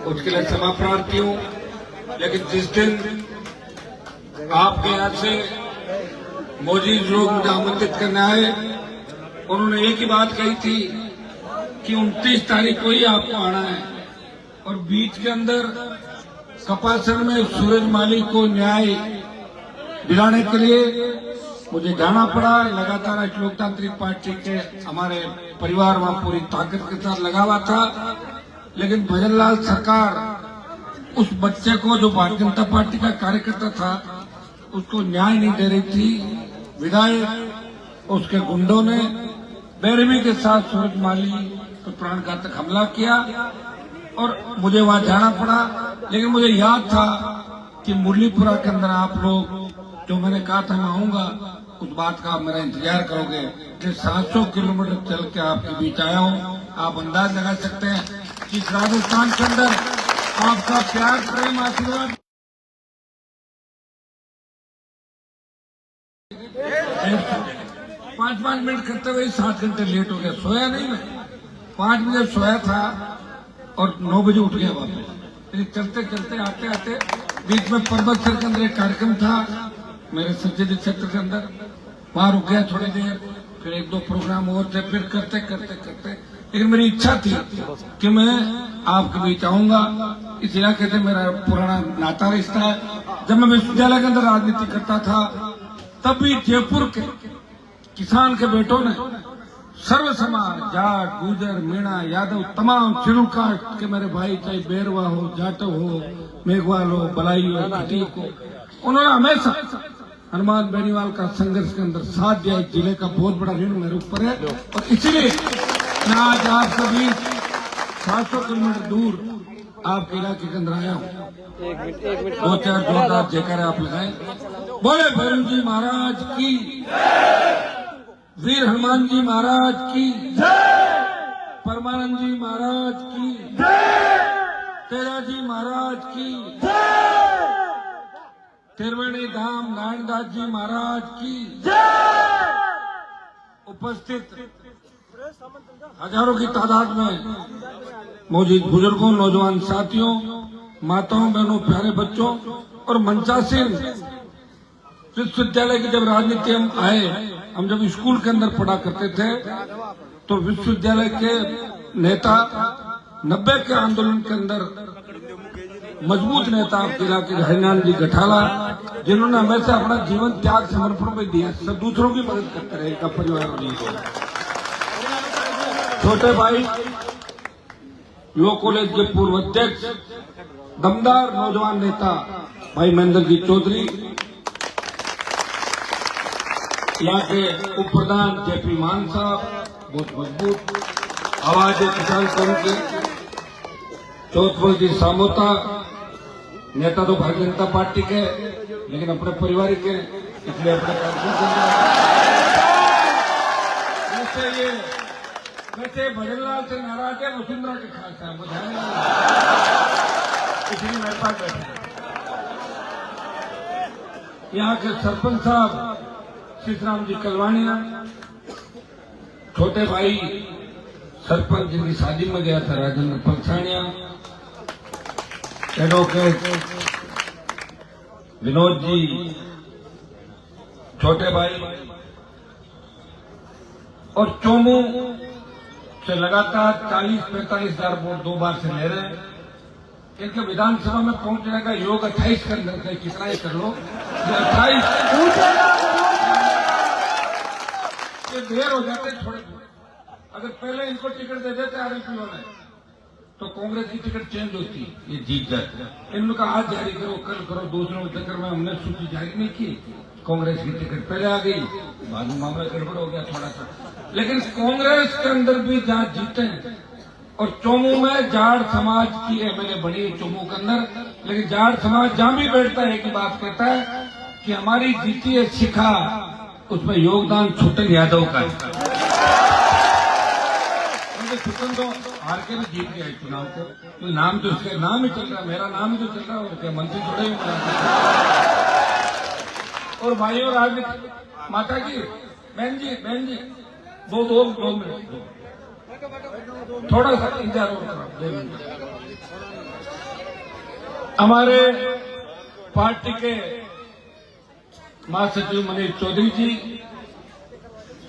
उसके लिए क्षमा प्रार्थी हूँ। लेकिन जिस दिन आपके यहाँ से मौजूद लोग मुझे आमंत्रित करने आए, उन्होंने एक ही बात कही थी कि 29 तारीख को ही आपको आना है। और बीच के अंदर कपासन में सूरज माली को न्याय दिलाने के लिए मुझे जाना पड़ा। लगातार राष्ट्रीय लोकतांत्रिक पार्टी के हमारे परिवार वहां पूरी ताकत के साथ लगा हुआ था, लेकिन भजनलाल सरकार उस बच्चे को, जो भारतीय जनता पार्टी का कार्यकर्ता था, उसको न्याय नहीं दे रही थी। विधायक उसके गुंडों ने बेरहमी के साथ सूरज माली पर प्राणघातक हमला किया और मुझे वहां जाना पड़ा। लेकिन मुझे याद था कि मुरलीपुरा के अंदर आप लोग, जो मैंने कहा था मैं आऊंगा, उस बात का आप मेरा इंतजार करोगे। कि 700 किलोमीटर चल के आपके बीच आया हूं। आप अंदाज लगा सकते हैं कि राजस्थान के अंदर आपका प्यार, प्रेम, आशीर्वाद 5-5 मिनट करते हुए 7 घंटे लेट हो गया। सोया नहीं मैं, 5 बजे सोया था और 9 बजे उठ गया वापस। चलते चलते आते आते बीच में पर्वत सर के अंदर एक कार्यक्रम था मेरे संसदीय क्षेत्र के अंदर, वहां रुक गया थोड़ी देर, फिर 1-2 प्रोग्राम और थे, फिर करते करते करते। लेकिन मेरी इच्छा थी कि मैं आपके बीच आऊंगा। इस इलाके से मेरा पुराना नाता रिश्ता है। जब मैं विश्वविद्यालय के अंदर राजनीति करता था, तब भी जयपुर के किसान के बेटों ने सर्व समाज, जाट, गुजर, मीणा, यादव, तमाम शेड्यूल कास्ट के मेरे भाई, चाहे बेरवा हो, जाटव हो, मेघवाल हो, बलाई हो, खटीक हो, उन्होंने हमेशा हनुमान बेनीवाल का संघर्ष के अंदर साथ दिया। इस जिले का बहुत बड़ा ऋण मेरे ऊपर है और इसलिए मैं आज आप सभी 700 किलोमीटर दूर आपके इलाके के अंदर आया हूँ। 2-4 जोरदार जयकारे आप लगाएं। बोले भैरव जी महाराज की, वीर हनुमान जी महाराज की, परमानंद जी महाराज की, तेजा जी महाराज की, त्रिवेणी धाम नारायणदास जी महाराज की। उपस्थित हजारों की तादाद में मौजूद बुजुर्गों, नौजवान साथियों, माताओं, बहनों, प्यारे बच्चों और मंचासीन विश्वविद्यालय की जब राजनीति हम आए, हम जब स्कूल के अंदर पढ़ा करते थे तो विश्वविद्यालय के नेता 90 के आंदोलन के अंदर मजबूत नेता जिला के हरिनारायण जी गठाला, जिन्होंने हमेशा अपना जीवन त्याग समर्पण में दिया, सब दूसरों की मदद करते रहे का परिवार वाली को। छोटे भाई लॉ कॉलेज के पूर्व अध्यक्ष, दमदार नौजवान नेता भाई महेंद्र जी चौधरी, यहाँ के उप प्रधान जेपी मान साहब, बहुत मजबूत आवाज है किसान संघ के, चौथपल जी सामोता, नेता तो भारतीय जनता पार्टी के लेकिन अपने पारिवारिक के, इसलिए अपने वैसे भजनलाल से नाराज है, वसुंधरा के खास है, इसलिए मेरे पास बैठे। यहाँ के सरपंच साहब सीताराम जी कलवानिया, छोटे भाई सरपंच जिनकी शादी में गया था राजेंद्र पलसानिया, एडवोकेट विनोद जी, छोटे भाई और चोमू से लगातार 40-45 हजार वोट 2 बार से ले रहे हैं। इनके विधानसभा में पहुंचने का योग 28 के अंदर का, कितना ही कर लो, 28 देर हो जाते थोड़े। अगर पहले इनको टिकट दे देते आरएलपी वाले तो कांग्रेस की टिकट चेंज होती, ये जीत जाते। इन्होंने कहा आज जारी करो, कल करो, दूसरों के चक्कर में हमने सूची जारी नहीं की, कांग्रेस की टिकट पहले आ गई, बाद में मामला गड़बड़ हो गया थोड़ा सा। लेकिन कांग्रेस के अंदर भी जहां जीते हैं, और चोमू में जाट समाज की एमएलए बनी है चोमू के अंदर, लेकिन जाट समाज जहां भी बैठता है एक ही बात कहता है कि हमारी जीती है शिखा, उसमें योगदान छुटन यादव का है। छुटन तो हार के भी जीत गया चुनाव को, तो नाम तो इसका नाम ही चल रहा, मेरा नाम ही तो चल रहा है, और क्या मंत्री थोड़े ही। और भाई और राजनीति माता जी, बहन जी, दो मिनट थोड़ा सा इंतजार और करो, 2 मिनट। हमारे पार्टी के महासचिव मनीष चौधरी जी,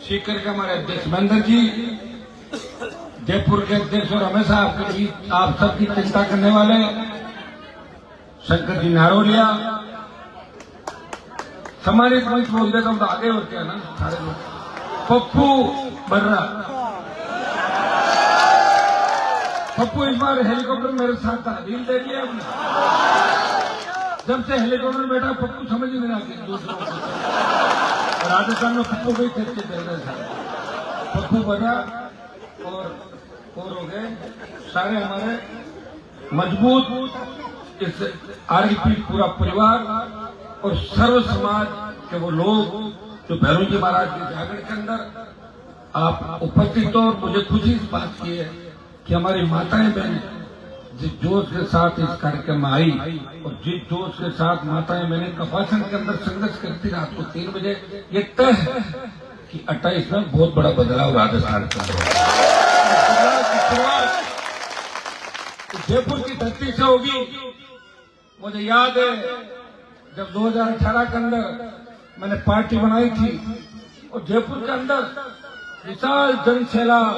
सीकर के हमारे अध्यक्ष महेंद्र जी, जयपुर के अध्यक्ष और हमेशा आपके बीच आप सबकी चिंता करने वाले शंकर जी नारोलिया, सम्मानित मंच बोल देता हूं तो आगे होते हैं ना सारे लोग, पप्पू बर्रा। पप्पू इस बार हेलीकॉप्टर मेरे साथ था, डील दे दिया हमने। जब से हेलीकॉप्टर में बैठा पप्पू समझ ही नहीं आती दूसरों को। राजस्थान में पप्पू को ही खर्चे दे रहे थे, पप्पू बर्रा और हो गए सारे हमारे मजबूत इस आरएलपी पूरा परिवार और सर्व समाज के वो लोग जो भैरव जी महाराज के जागरण के अंदर आप उपस्थित हो। और मुझे खुशी इस बात की है कि हमारी माताएं बहनें जिस जोश के साथ इस कार्यक्रम में आई और जिस जोश के साथ माताएं बहनें कपासन के अंदर संघर्ष करती रात को 3 बजे, ये तय है कि 28 में बहुत बड़ा बदलाव राजस्थान के अंदर जयपुर की धरती से होगी। मुझे याद है जब 2018 के अंदर मैंने पार्टी बनाई थी और जयपुर के अंदर विशाल जनसैलाब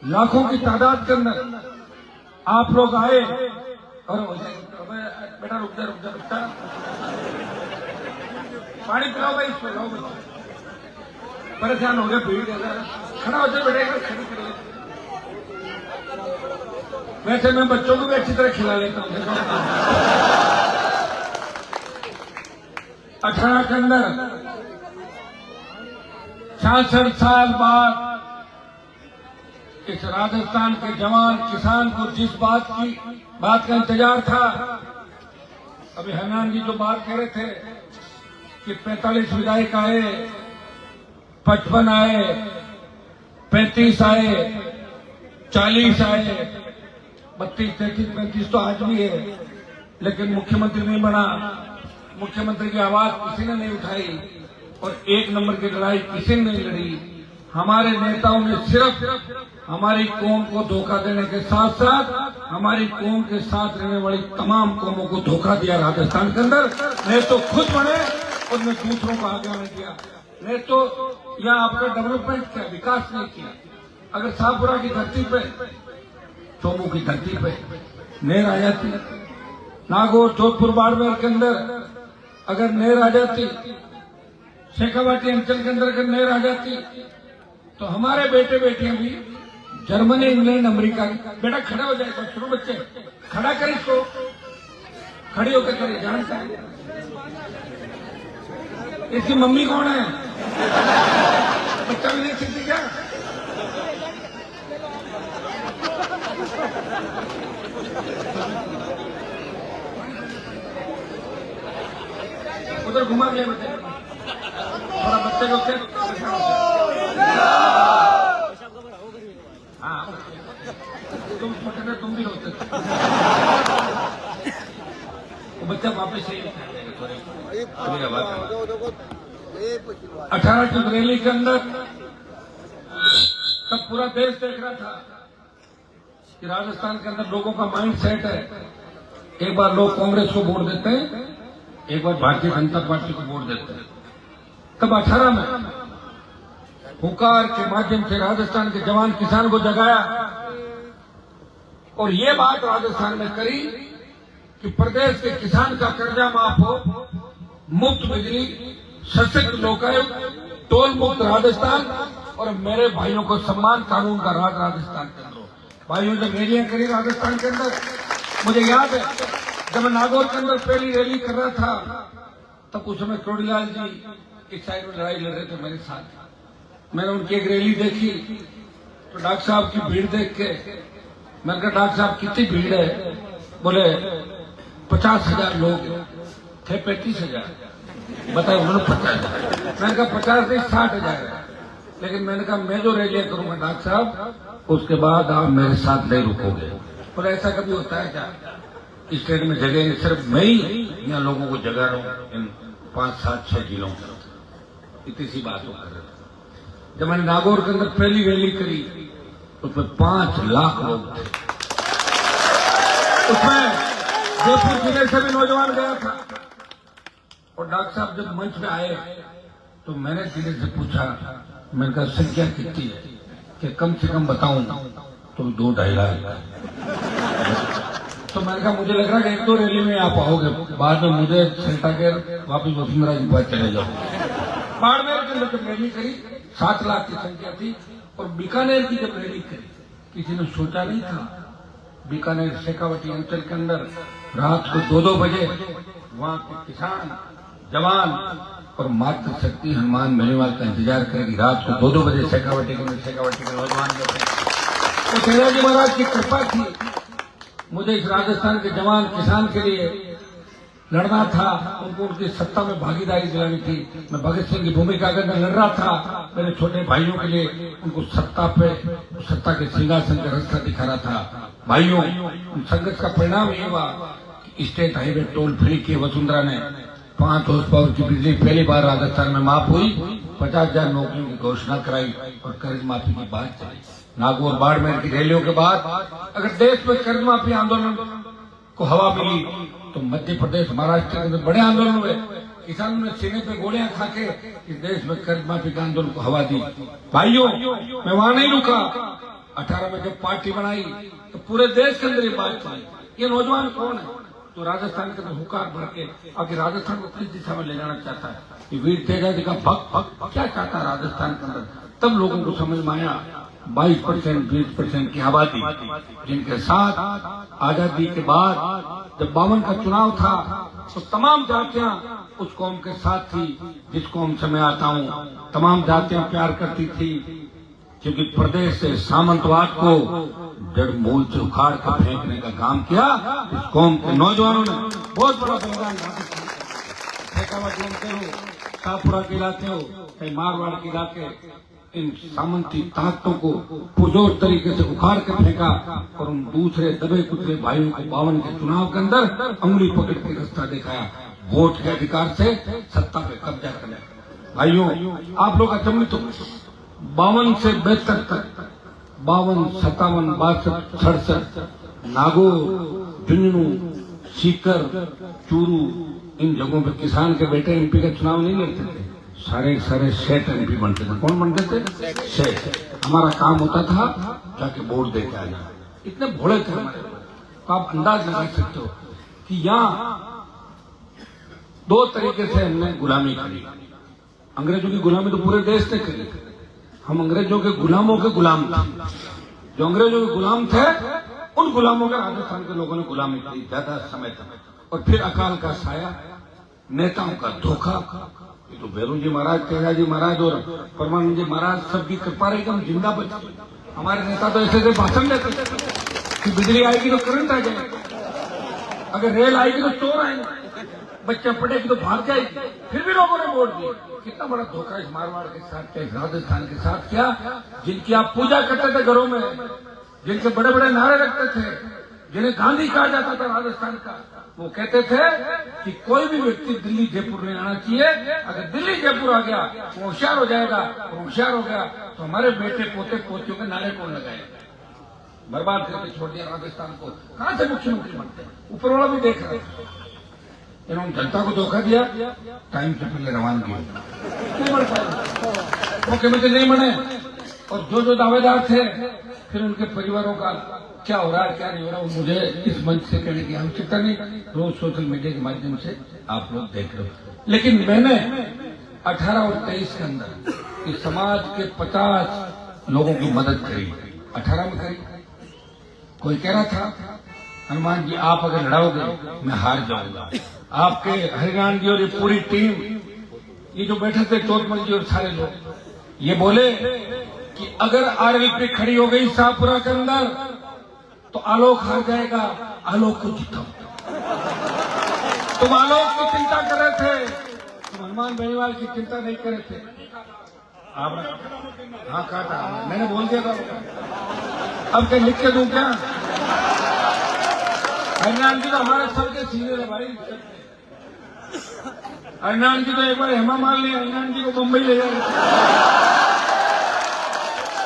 लाखों की तादाद के अंदर आप लोग आए और बेटा रुक जा बेटा, पानी पिलाओ भाई, इसको लाओ बच्चे, परेशान हो गए, भीड़ खड़ा हो जाए बेटा, खड़ी करो। वैसे मैं बच्चों को भी अच्छी तरह खिला लेता हूँ। 18 के अंदर 66 साल बाद इस राजस्थान के जवान किसान को जिस बात का इंतजार था, अभी हनुमान जी जो बात कह रहे थे कि 45 विधायक आए, 55 आए, 35 आए, 40 आए, 32, 33, 35 तो आज भी है, लेकिन मुख्यमंत्री नहीं बना। मुख्यमंत्री की आवाज किसी ने नहीं उठाई और 1 नंबर की लड़ाई किसी ने नहीं लड़ी। हमारे नेताओं ने सिर्फ हमारी कौम को धोखा देने के साथ साथ हमारी कौम के साथ रहने वाली तमाम कौमों को धोखा दिया राजस्थान के अंदर। नहीं तो खुद बने और ने दूसरों को आगे आने दिया, नहीं तो यहाँ आपका डेवलपमेंट किया, विकास नहीं किया। अगर शाहपुरा की धरती पे, चोमू की धरती पे नहर आ जाती, नागौर, जोधपुर, बाड़मेर के अंदर अगर नहर आ जाती, शेखावाटी अंचल के अंदर अगर नहर आ जाती, तो हमारे बेटे बेटियां भी जर्मनी, इंग्लैंड, अमेरिका, बेटा खड़ा हो जाएगा, शुरू बच्चे खड़ा कर, इसको खड़ी होकर करे, जानता है इसकी मम्मी कौन है, बच्चा भी नहीं सीखती क्या? उधर घुमा दिया बच्चे, थोड़ा बच्चे को हाँ, तुम छोटे थे, तुम भी होते थे, वो बच्चा वापस ही 18 की रैली के अंदर तब पूरा देश देख रहा था कि राजस्थान के अंदर लोगों का माइंड सेट है, एक बार लोग कांग्रेस को वोट देते हैं, एक बार भारतीय जनता पार्टी को वोट देते हैं। तब 18 में हुंकार के माध्यम से राजस्थान के जवान किसान को जगाया और ये बात राजस्थान में करी कि प्रदेश के किसान का कर्जा माफ हो, मुफ्त बिजली, सशक्त लोकायुक्त, टोल मुक्त राजस्थान और मेरे भाइयों को सम्मान कानून का राज राजस्थान के अंदर। भाइयों जब रैलियां करी राजस्थान के अंदर, मुझे याद है जब मैं नागौर के अंदर पहली रैली कर रहा था, तब उस समय करोड़ीलाल जी एक साइड में लड़ाई लड़ रहे थे मेरे साथ। मैंने उनकी एक रैली देखी तो डॉक्टर साहब की भीड़ देख के मैंने कहा, डॉक्टर साहब कितनी भीड़ है? बोले 50,000 लोग थे, 35,000 बताए उन्होंने 50,000। मैंने कहा 50 नहीं 60,000 है, लेकिन मैंने कहा मैं जो रैलियां करूंगा डॉक्टर साहब, उसके बाद आप मेरे साथ नहीं रुकोगे। बोले ऐसा कभी होता है क्या? स्टेट में जगह नहीं, सिर्फ मैं ही यहाँ लोगों को जगा रहा हूँ इन 5, 7, 6 जिलों में, इतनी सी बात कर रहे थे। जब मैंने नागौर के अंदर पहली रैली करी उसमें 5 लाख लोग थे। उसमें जयपुर जिले से भी नौजवान गया था। और डॉक्टर साहब जब मंच में आए तो मैंने जिले से पूछा, मैंने कहा संख्या कितनी है कि कम से कम बताऊं तो 2-2.5 लाख। तो मैंने कहा मुझे लग रहा है कि 1-2 रैली में आप आओगे, बाद में मुझे सल्टा कर वापिस वसुंधरा जी के पास चले जाओ। बाड़मेर के अंदर जब रैली करी 7 लाख की संख्या थी। और बीकानेर की जब रैली करी किसी ने सोचा नहीं था, बीकानेर शेखावटी अंचल के अंदर रात को 2-2 बजे वहां के किसान, जवान और मातृशक्ति हनुमान बेनीवाल का इंतजार करेगी। रात को 2-2 बजे शेखावटी के नौजवान तो तेरा जी महाराज की कृपा थी, मुझे इस राजस्थान के जवान किसान के लिए लड़ना था, उनको उनकी सत्ता में भागीदारी दिलानी थी। मैं भगत सिंह की भूमिका के अंदर लड़ रहा था, मेरे छोटे भाइयों के लिए उनको सत्ता के सिंहासन का रास्ता दिखा रहा था। भाइयों, संघर्ष का परिणाम ये हुआ कि स्टेट हाईवे टोल फ्री की वसुंधरा ने 5 हॉर्स पावर की बिजली पहली बार राजस्थान में माफ हुई, 50,000 नौकरियों की घोषणा कराई और कर्ज माफी की बात चली। नागौर बाड़मेर की रैलियों के बाद अगर देश में कर्ज माफी आंदोलन को हवा मिली तो मध्य प्रदेश, महाराष्ट्र के अंदर बड़े आंदोलन हुए। किसानों ने सीने पे गोलियां खा के इस देश में कर्ज माफी के आंदोलन को हवा दी। भाइयों, मैं वहां नहीं रुका। 18 में जब पार्टी बनाई तो पूरे देश के अंदर ये बात चली, ये नौजवान कौन है तो राजस्थान के अंदर हुकार भर के आगे राजस्थान को किस दिशा में ले जाना चाहता है, ये वीर तेजा जी का भक्त क्या चाहता है राजस्थान के अंदर। तब लोगों को समझ में आया 22%, 20% की आबादी जिनके साथ आजादी के बाद जब 52 का चुनाव था तो तमाम जातियां उस कौम के साथ थी जिस कौम से मैं आता हूं। तमाम जातियां प्यार करती थी क्योंकि प्रदेश से सामंतवाद को जड़ मूल से उखाड़ कर फेंकने का काम किया इस कौम के नौजवानों ने। बहुत बड़ा बलिदान शाहपुरा के इलाके हो चाहे मारवाड़ के इलाके, इन सामंती ताकतों को पुरजोर तरीके से उखाड़ कर फेंका और उन दूसरे दबे कुचले भाइयों को 52 के चुनाव के अंदर अंगुली पकड़ के रास्ता दिखाया, वोट के अधिकार से सत्ता पे कब्जा करने। भाइयों, आप लोग अचंभित हो, 52 से 72 तक 52, 57, 62, 67 नागौर, झुंझुनू, सीकर, चूरू, इन जगहों पे किसान के बेटे एमपी का चुनाव नहीं लड़ते थे, सारे सेठ एमपी बनते थे। कौन बनते थे? सेठ। हमारा काम होता था जाके वोट दे के आ जाए। इतने भोले थे हमारे। तो आप अंदाज लगा सकते हो कि यहाँ 2 तरीके से हमने गुलामी करी। अंग्रेजों की गुलामी तो पूरे देश ने करी, हम अंग्रेजों के गुलामों के गुलाम थे। जो अंग्रेजों के गुलाम थे उन गुलामों के राजस्थान के लोगों ने गुलामी की ज्यादा समय तक। और फिर अकाल का साया, नेताओं का धोखा। ये तो भैरू जी महाराज, तेजा जी महाराज और परमानंद जी महाराज सबकी कृपा रही कि हम जिंदा बचे। हमारे नेता तो ऐसे भाषण देते कि बिजली आएगी तो करंट आ जाएगा, अगर रेल आएगी तो चोर आएंगे, बच्चा पढ़ेगी तो भाग जाएगी, फिर भी लोगों ने वोट दिया। कितना बड़ा धोखा इस मारवाड़ के साथ, इस राजस्थान के साथ किया, जिनकी आप पूजा करते थे घरों में, जिनके बड़े बड़े नारे रखते थे, जिन्हें गांधी कहा जाता था राजस्थान का। वो कहते थे कि कोई भी व्यक्ति दिल्ली जयपुर नहीं आना चाहिए, अगर दिल्ली जयपुर आ गया वो होशियार हो जाएगा, और होशियार हो गया तो हमारे बेटे पोते पोतियों के नारे कौन लगाएगा। बर्बाद करके छोड़ दिया राजस्थान को। कहां से मुख्यमंत्री बनते हैं? ऊपर वाला भी देख रहा है। इन्होंने जनता को धोखा दिया, टाइम से पहले रवानगी नहीं बढ़ पाए, मुख्यमंत्री नहीं बने। और जो दावेदार थे फिर उनके परिवारों का क्या हो रहा है क्या नहीं हो रहा, मुझे इस मंच से कहने की आवश्यकता नहीं, रोज सोशल मीडिया के माध्यम से आप लोग देख रहे हो। लेकिन मैंने 18 और 23 के अंदर इस समाज के 50 लोगों की मदद करी। 18 में करी। कोई कह रहा था हनुमान जी आप अगर लड़ाओगे मैं हार जाऊंगा। आपके हरियाणा जी और ये पूरी टीम, ये जो बैठे थे चोटमल जी और सारे लोग, ये बोले कि अगर आरएलपी खड़ी हो गई शाहपुरा के अंदर तो आलोक हार जाएगा, आलोक को जिताओ। तुम आलोक की चिंता कर रहे थे, तुम हनुमान बेनीवाल की चिंता नहीं कर रहे थे। आप हाँ कहा था, मैंने बोल दिया था। अब क्या लिख के दूं क्या? हरियाणा जी तो हमारे सबके सीनियर है भाई। हरियाणा जी तो एक बार हेमा मालिनी हरियाणा जी को मुंबई ले जाए।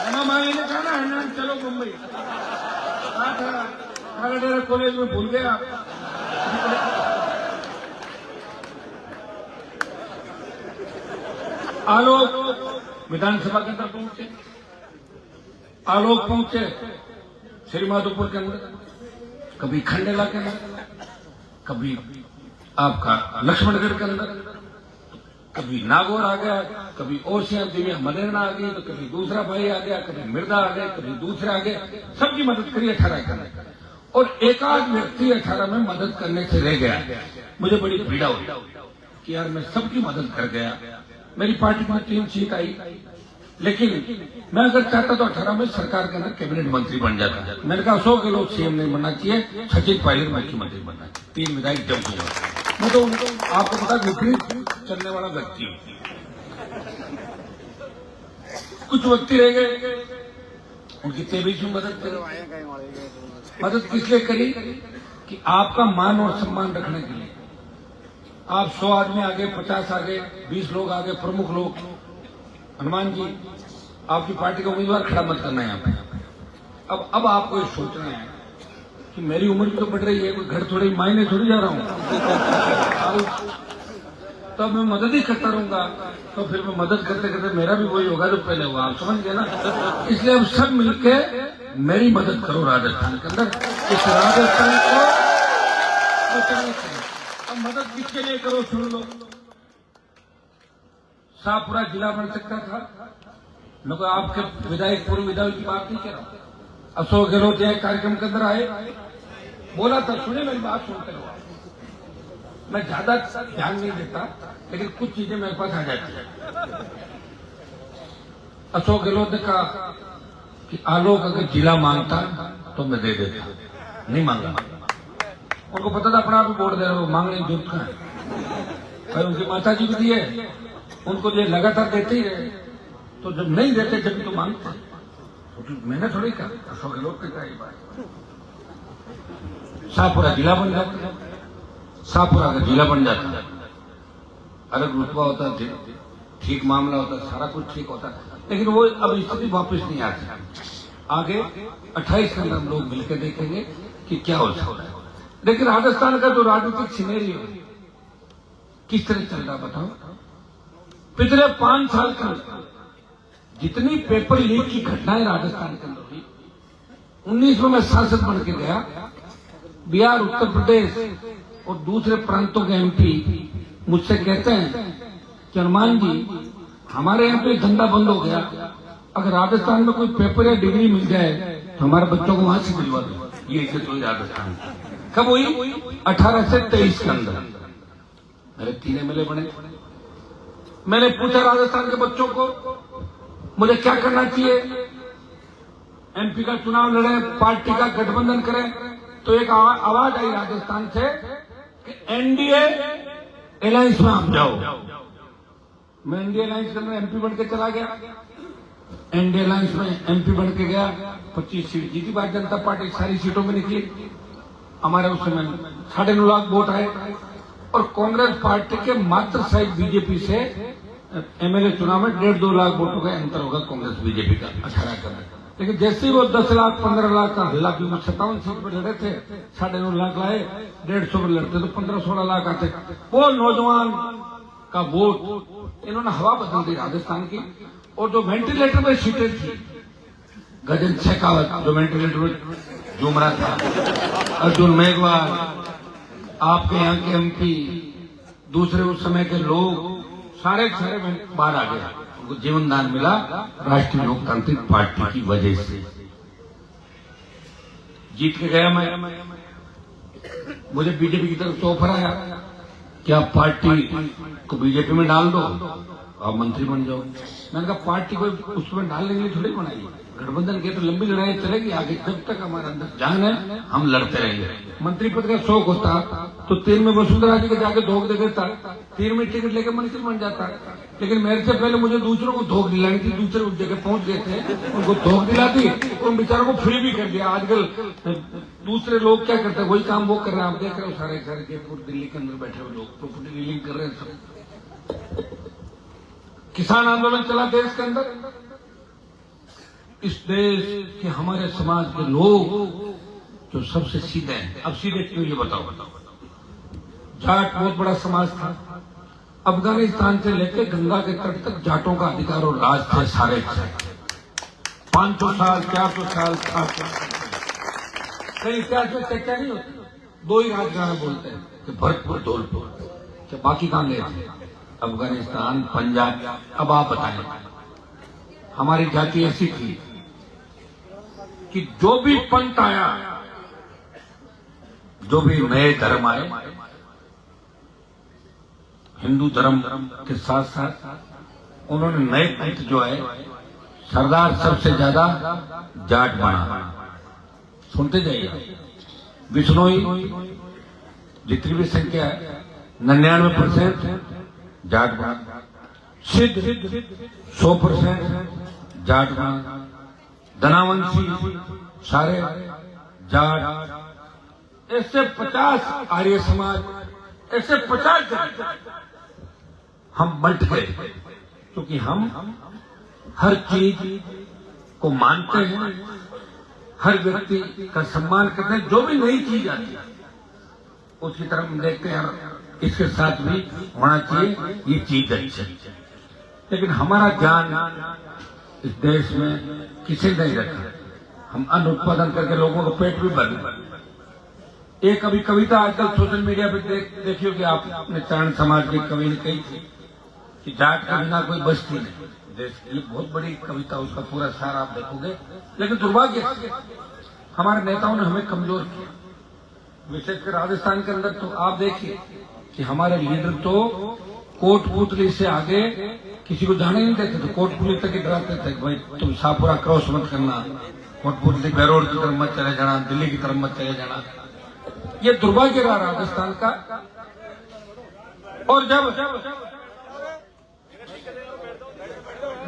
हेमा मालिनी ने कहा ना हरियाणा चलो मुंबई, अरे कॉलेज में भूल गया। आलोक विधानसभा के अंदर पहुंचे, आलोक पहुंचे श्री माधोपुर के अंदर, कभी खंडेला के अंदर, कभी आपका लक्ष्मणगढ़ के अंदर, कभी नागौर आ गया, कभी ओसिया दिव्या मदेरना आ गई, तो कभी दूसरा भाई आ गया, कभी मृदा आ गए, कभी दूसरे आ गए, सबकी मदद करी 18 करने। और एक आध व्यक्ति 18 में मदद करने से रह गया। मुझे बड़ी पीड़ा हुई कि यार मैं सबकी मदद कर गया, मेरी पार्टी में 3 सीट आई, लेकिन मैं अगर चाहता तो 18 में सरकार के अंदर कैबिनेट मंत्री बन जाता। मैंने कहा अशोक गहलोत सीएम नहीं बनना चाहिए, सचिन पायलट मुख्यमंत्री बनना चाहिए। 3 विधायक जब हुए, मैं तो उनको आपको पता विपरीत चलने वाला व्यक्ति हूं। कुछ व्यक्ति रह गए, उनकी तेबीस में मदद करी। मदद किस लिए करी कि आपका मान और सम्मान रखने के लिए। आप 100 आदमी आगे, 50 आगे, 20 लोग आगे, प्रमुख लोग, हनुमान जी आपकी पार्टी का उम्मीदवार खड़ा मत करना है यहाँ पे। अब आपको ये सोचना है कि मेरी उम्र भी तो बढ़ रही है, कोई घर थोड़ी मायने थोड़ी जा रहा हूं, तो अब मैं मदद ही करता रहूंगा, तो फिर मैं मदद करते करते मेरा भी वही होगा जो पहले हुआ। आप समझ गए ना? इसलिए अब सब मिलके मेरी मदद करो राजस्थान के अंदर, इस राजस्थान को बचाने के लिए। अब मदद किसके लिए करो सुन लो। शाहपुरा जिला बन सकता था, मैं कोई आपके विधायक पूर्व विधायक की बात नहीं कर रहा। अशोक गहलोत एक कार्यक्रम के अंदर आए, बोला था, सुने मेरी बात सुनते रहो। मैं ज्यादा ध्यान नहीं देता, लेकिन कुछ चीजें मेरे पास आ जाती है। अशोक गहलोत ने कहा कि आलोक अगर जिला मांगता तो मैं दे देता, नहीं मांगा। उनको पता था अपना आप वोट दे रहे हो, मांगने की जरूरत कहां है। और उनकी माता जी भी दिए, उनको ये लगातार देते ही रहे, तो जब नहीं देते जब तो मांगते। तो मैंने थोड़ी कहा, अशोक गहलोत ने कहा ये बात। शाहपुरा जिला बन जाता, शाहपुरा का जिला बन जाता, अलग रुतबा होता, ठीक मामला होता, सारा कुछ ठीक होता, लेकिन वो अब स्थिति वापस नहीं आती। आगे 28 के अंदर लोग मिलकर देखेंगे कि क्या हो सकता है। लेकिन राजस्थान का जो राजनीतिक सिनेरियो किस तरह चल रहा बताओ। पिछले 5 साल का जितनी पेपर लीक की घटनाएं राजस्थान के अंदर हुई, 19 में मैं सांसद बन के गया, बिहार, उत्तर प्रदेश और दूसरे प्रांतों के एमपी मुझसे कहते हैं कि हनुमान जी हमारे यहाँ पे धंधा बंद हो गया, अगर राजस्थान में कोई पेपर या डिग्री मिल जाए तो हमारे बच्चों को वहां से भिजवा दो। ये इज्जत हुई राजस्थान। कब हुई? 18 से 23 के अंदर मेरे 3 MLA बने। मैंने पूछा राजस्थान के बच्चों को मुझे क्या करना चाहिए, एमपी का चुनाव लड़े, पार्टी का गठबंधन करें, तो एक आवाज आई राजस्थान से कि एनडीए अलायंस में आप जाओ। मैं एनडीए अलायंस के अंदर एमपी बन के चला गया, एनडीए अलायंस में एमपी बन के गया, 25 सीट जीती भारतीय जनता पार्टी, सारी सीटों में निकली। हमारे उस समय 9.5 लाख वोट आए और कांग्रेस पार्टी के मात्र शायद बीजेपी से एमएलए चुनाव में 1.5-2 लाख वोटों का अंतर होगा कांग्रेस बीजेपी का 18 का। लेकिन जैसे ही वो 10 लाख 15 लाख का हल्ला, क्योंकि 57 सीट पर लड़े थे, 9.5 लाख लाए, 150 पर लड़ते तो 15-16 लाख आते। वो नौजवान का वोट इन्होंने हवा बदल दी राजस्थान की। और जो वेंटिलेटर में सीटें थी, गजन शेखावत जो वेंटिलेटर में झूम रहा था, अर्जुन मेघवाल, आपके यहाँ के एमपी, दूसरे उस समय के लोग, सारे बाहर आ गए। उनको जीवन दान मिला राष्ट्रीय लोकतांत्रिक पार्टी की वजह से। जीत के गया मैं, मुझे बीजेपी की तरफ से ऑफर आया कि आप पार्टी को बीजेपी में डाल दो, आप मंत्री बन जाओ। मैंने कहा पार्टी को उसमें डालने के लिए थोड़ी बनाई, गठबंधन की तो लंबी लड़ाई चलेगी आगे, जब तक हमारे अंदर जान है हम लड़ते रहेंगे। मंत्री पद का शौक होता तो 3 में वसुंधरा जी के जाके धोख दे देता, 3 में टिकट लेकर मंत्री बन जाता। लेकिन मेरे से पहले मुझे दूसरों को धोख दिलानी थी, दूसरे उस जगह पहुंच गए थे, उनको धोख दिला दी, उन बेचारों को फ्री भी कर दिया। आजकल दूसरे लोग क्या करते हैं, वही काम वो कर रहे हैं। आप देख रहे हो सारे जयपुर दिल्ली के अंदर बैठे हुए लोग प्रॉपर्टी डीलिंग कर रहे हैं सब। किसान आंदोलन चला देश के अंदर। इस देश के हमारे समाज के लोग जो सबसे सीधे हैं। अब सीधे क्यों ये बताओ। जाट बहुत बड़ा समाज था। अफगानिस्तान से लेकर गंगा के तट तक जाटों का अधिकार और राज थे सारे। 500 साल 400 साल 800 कई इतिहास में चर्चा नहीं होती। 2 ही राजगाह बोलते हैं कि भरतपुर धौलपुर, क्या बाकी कहां गए थे? अफगानिस्तान, पंजाब। अब आप बताएं, हमारी जाति ऐसी थी कि जो भी पंथ आया, जो भी नए धर्म आए, हिंदू धर्म के साथ साथ उन्होंने नए पंथ जो आए, सरदार सबसे ज्यादा जाट बना। सुनते जाइए, बिश्नोई जितनी भी संख्या है 99% जाट बना, सिद्ध 100% जाट बना, धनावंशी सारे जाट, ऐसे 50 आर्य समाज, ऐसे 50 जाट हम बंट गए, क्योंकि हम हर चीज को मानते हैं, हर व्यक्ति का सम्मान करते हैं। जो भी नई चीज आती है उसकी तरफ हम देखते हैं, इसके साथ भी होना चाहिए, ये चीज अच्छी है। लेकिन हमारा ज्ञान इस देश में किसी ने नहीं रखा। हम अन्न उत्पादन करके लोगों को पेट भी भर। एक अभी कविता आजकल सोशल मीडिया पे देखियो कि आप अपने चारण समाज के कवि ने कही थी कि जाट के बिना कोई बस्ती नहीं देश। ये बहुत बड़ी कविता, उसका पूरा सार आप देखोगे। लेकिन दुर्भाग्य हमारे नेताओं ने हमें कमजोर किया, विशेषकर राजस्थान के अंदर। तो आप देखिए कि हमारे लीडर तो कोटपुतली से आगे किसी को जाने नहीं देते थे। कोटपुतली तक ही डराते थे, भाई तुम शाहपुरा क्रॉस मत करना, कोटपुतली बेरोड की तरफ मत चले जाना, दिल्ली की तरफ मत चले जाना। ये दुर्भाग्य रहा राजस्थान का। और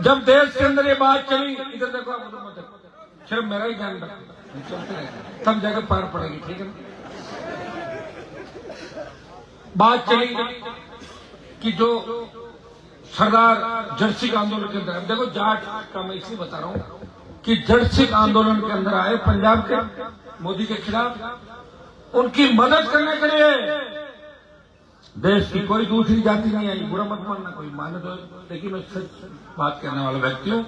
जब देश के अंदर ये बात चली, इधर देखो आप, सिर्फ मेरा ही ध्यान रखना, तब जाकर पार पड़ेगी, ठीक है ना? बात चली कि जो सरदार जर्सी का आंदोलन के अंदर, अब देखो जाट का मैं इसलिए बता रहा हूं कि जर्सी आंदोलन के अंदर आए पंजाब के मोदी के खिलाफ, उनकी मदद करने के लिए देश की कोई दूसरी जाति नहीं आई। बुरा मत मानना, कोई माने तो। देखिए मैं सच बात करने वाला व्यक्ति हूं।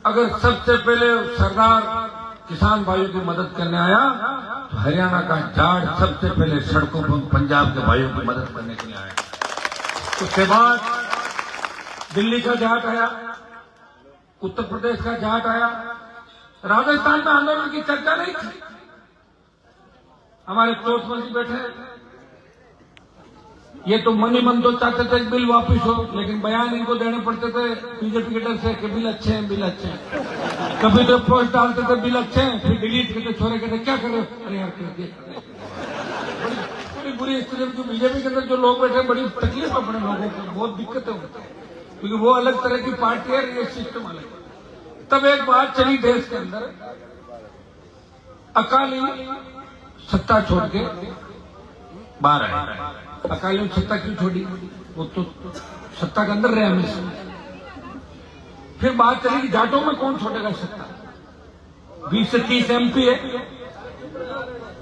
अगर सबसे पहले सरदार किसान भाइयों की मदद करने आया तो हरियाणा का जाट सबसे पहले सड़कों पर पंजाब के भाइयों की मदद करने के लिए आया। उसके बाद दिल्ली का जाट आया, उत्तर प्रदेश का जाट आया। राजस्थान में आंदोलन की चर्चा नहीं थी। हमारे चौथ मंत्री बैठे, ये तो मन ही मन तो चाहते थे बिल वापस हो, लेकिन बयान इनको देने पड़ते थे बीजेपी के डर से कि बिल अच्छे हैं, बिल अच्छे हैं। कभी तो पोस्ट डालते थे बिल अच्छे हैं, फिर डिलीट करते, छोरे कहते क्या करे, अरे यार कर दिया। बड़ी बुरी स्थिति में जो बीजेपी के अंदर जो लोग बैठे, बड़ी तकलीफ अपने लोगों को, बहुत दिक्कतें होती है, क्योंकि वो अलग तरह की पार्टी है, ये सिस्टम अलग। तब एक बात चली देश के अंदर, अकाली सत्ता छोड़ के बाहर आए। अकाली ने सत्ता क्यों छोड़ी? वो तो सत्ता के अंदर रहे हमेशा। फिर बात चली कि जाटों में कौन छोड़ेगा सत्ता। 20 से 30 MP है।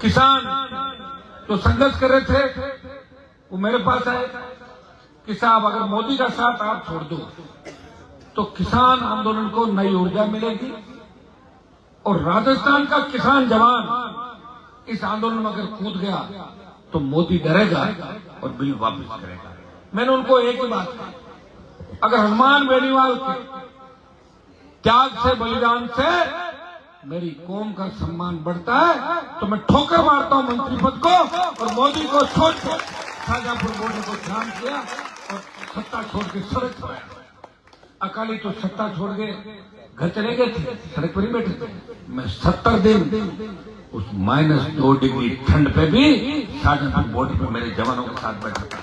किसान जो संघर्ष कर रहे थे वो मेरे पास आए कि साहब अगर मोदी का साथ आप छोड़ दो तो किसान आंदोलन को नई ऊर्जा मिलेगी, और राजस्थान का किसान जवान इस आंदोलन में अगर कूद गया तो मोदी डरेगा और बिल वापस करेगा। मैंने उनको एक ही बात कही, अगर हनुमान बेनीवाल के त्याग से, बलिदान से मेरी कौम का सम्मान बढ़ता है तो मैं ठोकर मारता हूं मंत्री पद को, और मोदी को छोड़ के शाहजहांपुर मोदी को ध्यान किया और सत्ता छोड़ के सड़क पर आया। अकाली तो सत्ता छोड़ के घर चले गए थे, सड़क पर ही बैठे थे। मैं 70 दिन उस -2 डिग्री ठंड पे भी शाहजहांपुर बॉर्डर पर मेरे जवानों के साथ बैठा था।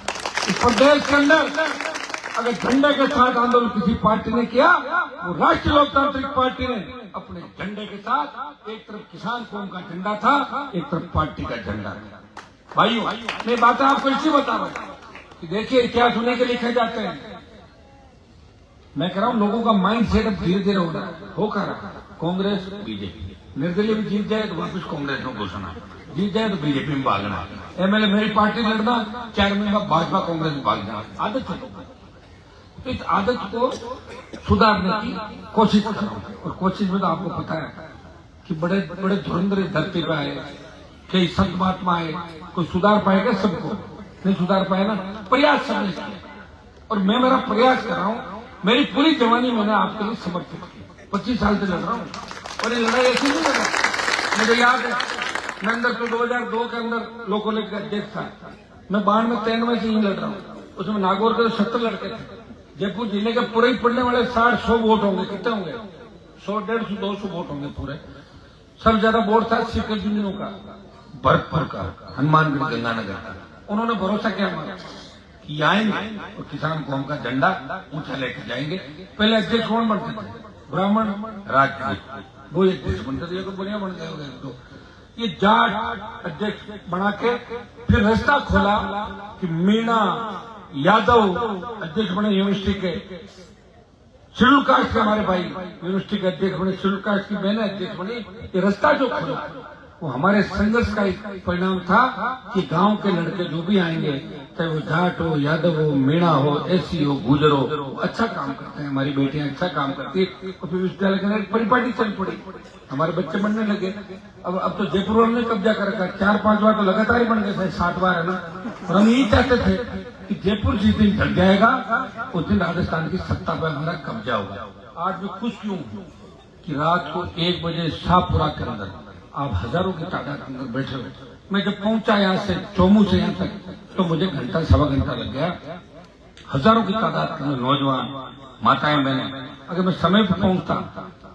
इस प्रदेश के अंदर अगर झंडे के साथ आंदोलन किसी पार्टी ने किया, वो राष्ट्रीय लोकतांत्रिक पार्टी ने अपने झंडे के साथ, एक तरफ किसान कौम का झंडा था, एक तरफ पार्टी का झंडा था। भाइयों, मैं बातें आपको इसलिए बता रहा हूं कि देखिए इतिहास उन्हीं के लिखे जाते हैं। मैं कह रहा हूं लोगों का माइंड सेट अब धीरे धीरे हो रहा है, कांग्रेस बीजेपी निर्दलीय भी जीत जाए तो वापस कांग्रेस में घुसना, जीत जाए तो बीजेपी में भागना, एमएलए मेरी पार्टी लड़ना, चेयरमैन में भाजपा कांग्रेस में भागना, आदत है। तो इस आदत को सुधारने की कोशिश कर रहा हूं। और कोशिश में तो आपको पता है कि बड़े बड़े धुरंधर धरती पे आए, कई संत महात्मा आए, कोई सुधार पाएगा? सबको नहीं सुधार पाए ना। प्रयास सबने किया और मैं मेरा प्रयास कर रहा हूं। मेरी पूरी जवानी मैंने आपके लिए समर्पित की, 25 साल से लड़ रहा हूं और ये लड़ाई ऐसी नहीं लड़ा। मुझे याद है मैं अंदर तो 2002 के अंदर लोकल का अध्यक्ष था, मैं 92-93 से ही लड़ रहा हूँ। उसमें नागौर के 70 लड़के थे, जयपुर जिले के पूरे ही पड़ने वाले 60-100 वोट होंगे। कितने होंगे? 100, 150, 200 वोट होंगे पूरे। सबसे ज्यादा वोट था सीकर यूनियनों का, भरतपुर का, हनुमानगढ़, गंगानगर का। उन्होंने भरोसा किया हमारा कि आएंगे और किसान कौम का झंडा ऊंचा लेकर जाएंगे। पहले अध्यक्ष कौन बनते थे? ब्राह्मण, राजपूत, वो अध्यक्ष बनते थे। तो बढ़िया बन गए। तो ये जाट अध्यक्ष बना के फिर रास्ता खोला कि मीणा यादव अध्यक्ष बने यूनिवर्सिटी के, शेड्यूल कास्ट के हमारे भाई यूनिवर्सिटी के अध्यक्ष बने, शेड्यूल कास्ट की बहनें अध्यक्ष बनी। ये रास्ता जो खोला वो हमारे संघर्ष का एक परिणाम था कि गांव के लड़के जो भी आएंगे, चाहे वो जाट हो, यादव हो, मीणा हो, एसी हो, गुजर हो, अच्छा काम करते हैं। हमारी बेटियां अच्छा काम करती है। और फिर विश्वविद्यालय के अंदर परिपाटी चल पड़ी, हमारे बच्चे बनने लगे। अब तो जयपुर ने कब्जा कर रखा, 4-5 बार तो लगातार ही बन गए, 60 बार है ना। और हम यही चाहते थे कि जयपुर जिस दिन ढक जाएगा उस दिन राजस्थान की सत्ता पर हमारा कब्जा होगा। आज मैं खुश क्यों हूँ कि रात को 1 बजे शाहपुरा के अंदर आप हजारों की तादाद के अंदर बैठे हुए। मैं जब पहुंचा यहाँ से चोमू से यहाँ तक तो मुझे घंटा सवा घंटा लग गया। हजारों की तादाद के अंदर नौजवान, माताएं, बहनें। अगर मैं समय पर पहुंचता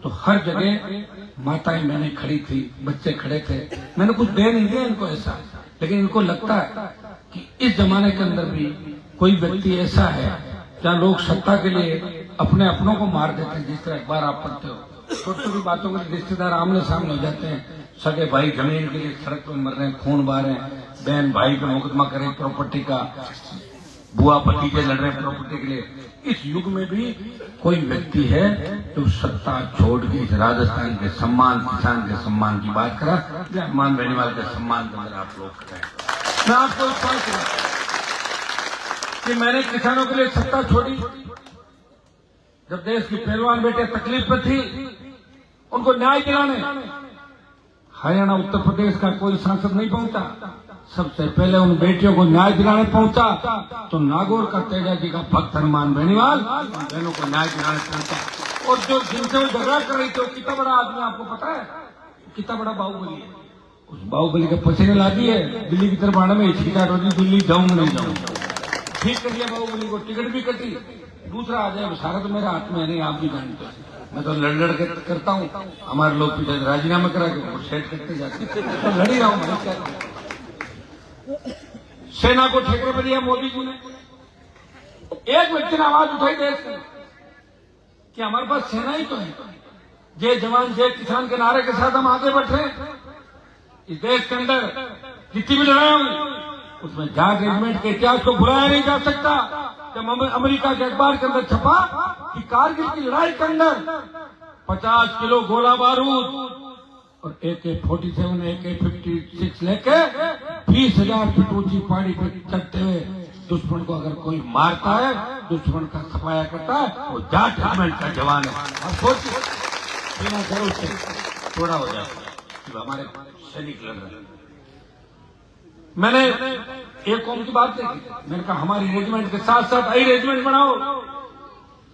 तो हर जगह माताएं बहनें खड़ी थी, बच्चे खड़े थे। मैंने कुछ दे नहीं दिया इनको ऐसा, लेकिन इनको लगता है कि इस जमाने के अंदर भी कोई व्यक्ति ऐसा है जहाँ लोग सत्ता के लिए अपने अपनों को मार देते हैं। जिस तरह अखबार आप पढ़ते हो, छोटी छोटी बातों के रिश्तेदार आमने सामने हो जाते हैं, सगे भाई जमीन के लिए सड़क पर मर रहे हैं, खून बहा रहे हैं, बहन भाई पे मुकदमा करे प्रॉपर्टी का, बुआ भतीजे लड़ रहे हैं प्रॉपर्टी के लिए। इस युग में भी कोई व्यक्ति है जो सत्ता छोड़ के राजस्थान के सम्मान, किसान के सम्मान की बात करा, हनुमान बेनीवाल के सम्मान के अंदर आप लोग करें। मैं आपको विश्वास करूं कि मैंने किसानों के लिए सत्ता छोड़ी। जब देश की पहलवान बेटे तकलीफ में थी, उनको न्याय दिलाने हरियाणा, उत्तर प्रदेश का कोई सांसद नहीं पहुंचा। सबसे पहले उन बेटियों को न्याय दिलाने पहुंचा तो नागौर का तेजा जी का भक्त हनुमान बेनीवाल बहनों को न्याय दिलाने पहुंचा। और जो जिनसे वो झगड़ा कर रही थी, वो कितना बड़ा आदमी आपको पता है? कितना बड़ा बाहुबली है। उस बाहुबली के पसीने ला दिए, दिल्ली की तरफ आने में हिचकिचाहट होती, दिल्ली जाऊंगा नहीं जाऊंगा। ठीक कर दिया बाहुबली को, टिकट भी कटी। दूसरा आ जाए, सारा तो मेरे हाथ में है नहीं, आप भी जानते हैं। मैं तो लड़ के करता हूँ। हमारे लोग पीछे राजीनामा करा के सेट करते जाते, तो लड़ ही रहा हूँ। क्या सेना को ठेके पर दिया मोदी जी ने। एक व्यक्ति ने आवाज उठाई देश में कि हमारे पास सेना ही तो है, जय जवान जय किसान के नारे के साथ हम आगे बढ़ रहे हैं। इस देश के अंदर जितनी भी लड़ाई हुई उसमें जाट रेजिमेंट के इतिहास को भुलाया नहीं जा सकता। जब अमेरिका के अखबार के अंदर छपा कि कारगिल की लड़ाई के अंदर 50 किलो गोला बारूद और AK-47, AK-56 लेके 20,000 फीट ऊंची पहाड़ी पर चढ़ते हुए दुश्मन को अगर कोई मारता है, दुश्मन का सफाया करता है, वो जाट रेजिमेंट का जवान है। और सोचिए बिना जरूर से थोड़ा हो जाता है हमारे सैनिक लड़ रहे हैं। मैंने एक कौम की बात देखी, मैंने कहा हमारी रेजिमेंट के साथ साथ आई रेजिमेंट बनाओ।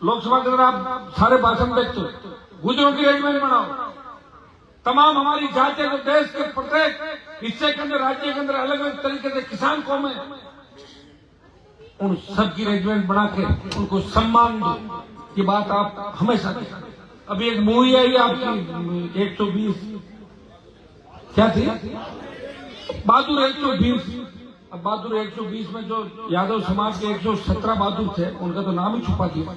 लोकसभा के अंदर आप सारे भाषण देखते हो, गुजरों की रेजिमेंट बनाओ। तमाम हमारी जातियों को देश के प्रत्येक हिस्से के अंदर, राज्य के अंदर अलग अलग तरीके से किसान कौम है, उन सब की रेजिमेंट बना के उनको सम्मान दो। ये बात आप हमेशा देखें। अभी एक मूवी आई आपकी 120 क्या थी, बहादुर 120। अब बहादुर 120 में जो यादव समाज के 117 बहादुर थे, उनका तो नाम ही छुपा दिया।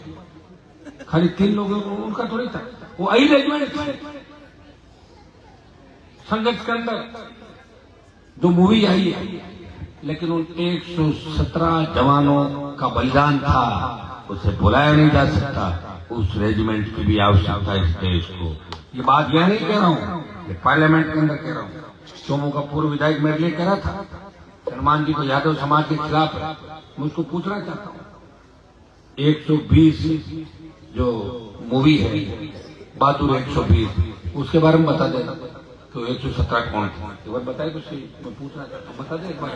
खाली 3 लोगों को उनका थोड़ी था, वो आई रेजिमेंट संघर्ष के अंदर जो मूवी आई है। लेकिन उन 117 जवानों का बलिदान था, उसे भुलाया नहीं जा सकता। उस रेजिमेंट की भी आवश्यकता है इस देश को। ये बात यह नहीं कह रहा हूं ये पार्लियामेंट के अंदर कह रहा हूँ। चोमू का पूर्व विधायक मेरे लिए कह रहा था हनुमान जी को यादव समाज के खिलाफ है। मैं उसको पूछना चाहता हूँ 120 जो मूवी है बहादुर 120 उसके बारे में बता देना तो 117 कौन थे एक बार बताए तो सही। मैं पूछना चाहता हूँ बता दे एक बार